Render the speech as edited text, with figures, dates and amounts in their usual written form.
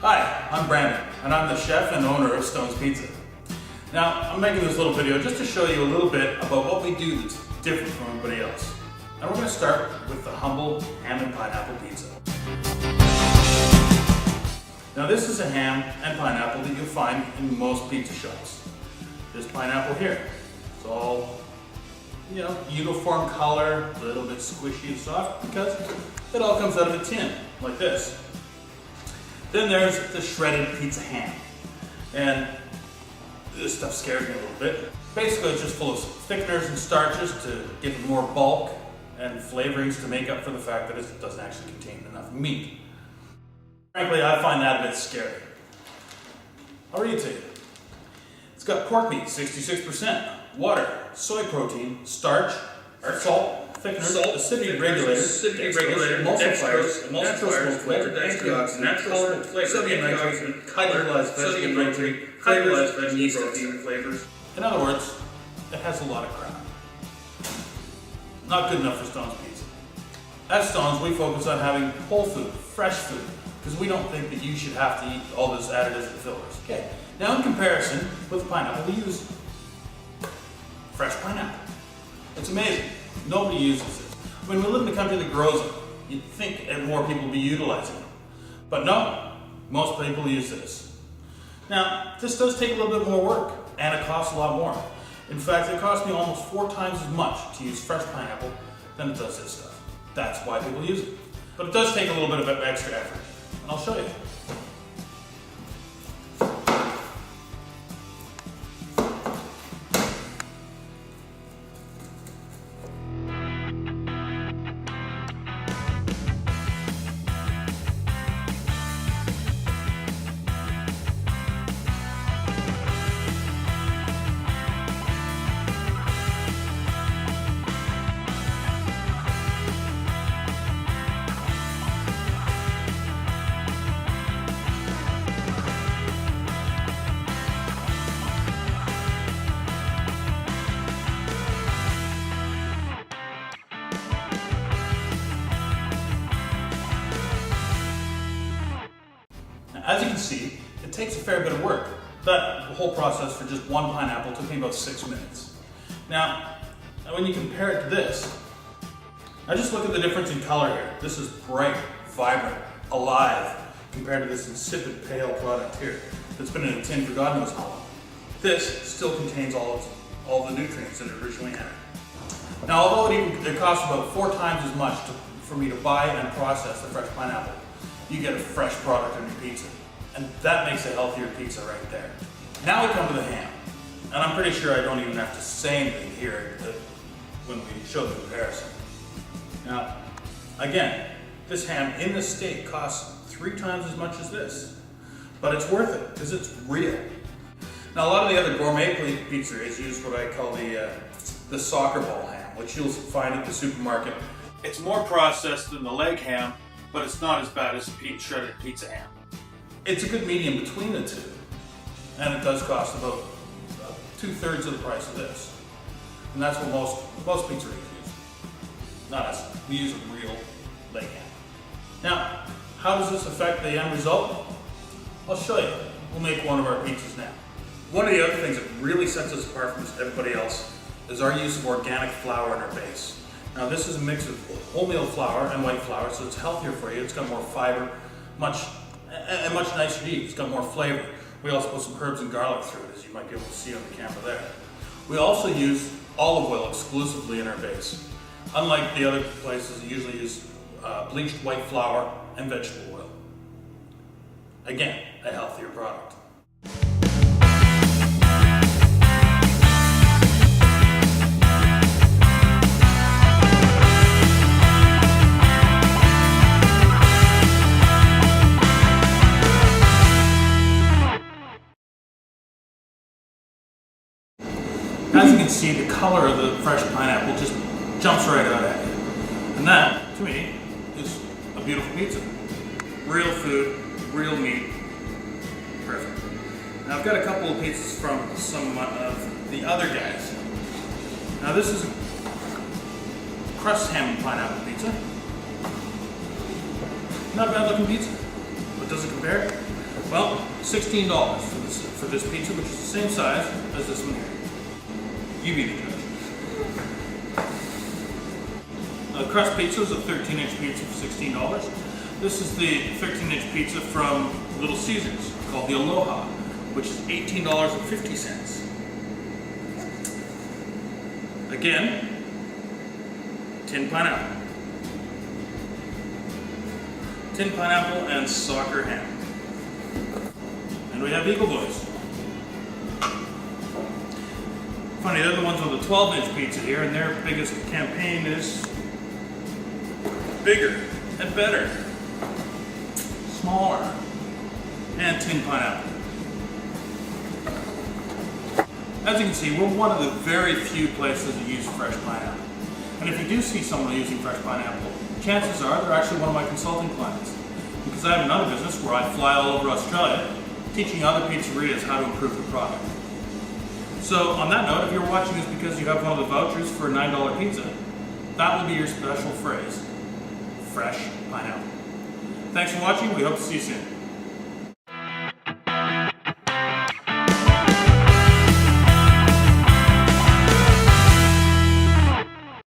Hi, I'm Brandon, and I'm the chef and owner of Stone's Pizza. Now, I'm making this little video just to show you a little bit about what we do that's different from everybody else. And we're going to start with the humble ham and pineapple pizza. Now, this is a ham and pineapple that you'll find in most pizza shops. This pineapple here, it's all, uniform color, a little bit squishy and soft because it all comes out of a tin, like this. Then there's the shredded pizza ham. And this stuff scares me a little bit. Basically, it's just full of thickeners and starches to give it more bulk and flavorings to make up for the fact that it doesn't actually contain enough meat. Frankly, I find that a bit scary. I'll read it to you. It's got pork meat, 66%, water, soy protein, starch, salt, thickeners, acidity regulators, emulsifiers, natural smoke flavor, antioxidant, natural smoke flavor, sodium nitrate, hydrolyzed vegetable protein flavors. In other words, it has a lot of crap. Not good enough for Stone's Pizza. At Stone's, we focus on having whole food, fresh food, because we don't think that you should have to eat all this additives and fillers. Okay. Now, in comparison with pineapple, we use fresh pineapple. It's amazing. Nobody uses this. When we live in a country that grows it, you'd think more people would be utilizing it. But no, most people use this. Now, this does take a little bit more work, and it costs a lot more. In fact, it costs me almost 4 times as much to use fresh pineapple than it does this stuff. That's why people use it. But it does take a little bit of extra effort, and I'll show you. As you can see, it takes a fair bit of work. The whole process for just one pineapple took me about 6 minutes. Now, when you compare it to this, now just look at the difference in color here. This is bright, vibrant, alive, compared to this insipid, pale product here that's been in a tin for God knows how long. This still contains all the nutrients that it originally had. Now, although it costs about 4 times as much for me to buy and process the fresh pineapple, you get a fresh product on your pizza. And that makes a healthier pizza right there. Now we come to the ham. And I'm pretty sure I don't even have to say anything here when we show the comparison. Now, again, this ham in this state costs 3 times as much as this. But it's worth it, because it's real. Now, a lot of the other gourmet pizzerias use what I call the soccer ball ham, which you'll find at the supermarket. It's more processed than the leg ham, but it's not as bad as shredded pizza ham. It's a good medium between the two, and it does cost about 2/3 of the price of this. And that's what most pizzerias use. Not us. We use a real leg ham. Now, how does this affect the end result? I'll show you. We'll make one of our pizzas now. One of the other things that really sets us apart from everybody else is our use of organic flour in our base. Now, this is a mix of wholemeal flour and white flour, so it's healthier for you. It's got more fiber, much nicer to eat. It's got more flavor. We also put some herbs and garlic through it, as you might be able to see on the camera there. We also use olive oil exclusively in our base. Unlike the other places that usually use bleached white flour and vegetable oil. Again, a healthier product. As you can see, the color of the fresh pineapple just jumps right out at you. And that, to me, is a beautiful pizza. Real food, real meat, perfect. Now I've got a couple of pizzas from some of the other guys. Now this is a crust ham and pineapple pizza. Not a bad looking pizza, but does it compare? Well, $16 for this pizza, which is the same size as this one here. You be the judge. Crust pizza is a 13-inch pizza for $16. This is the 13-inch pizza from Little Caesars called the Aloha, which is $18.50. Again, tin pineapple. Tin pineapple and soccer ham. And we have Eagle Boys. Funny, they're the ones with the 12-inch pizza here, and their biggest campaign is bigger and better, smaller, and tin pineapple. As you can see, we're one of the very few places that use fresh pineapple. And if you do see someone using fresh pineapple, chances are they're actually one of my consulting clients. Because I have another business where I fly all over Australia teaching other pizzerias how to improve the product. So on that note, if you're watching this because you have one of the vouchers for a $9 pizza, that will be your special phrase, fresh pineapple. Thanks for watching, we hope to see you soon.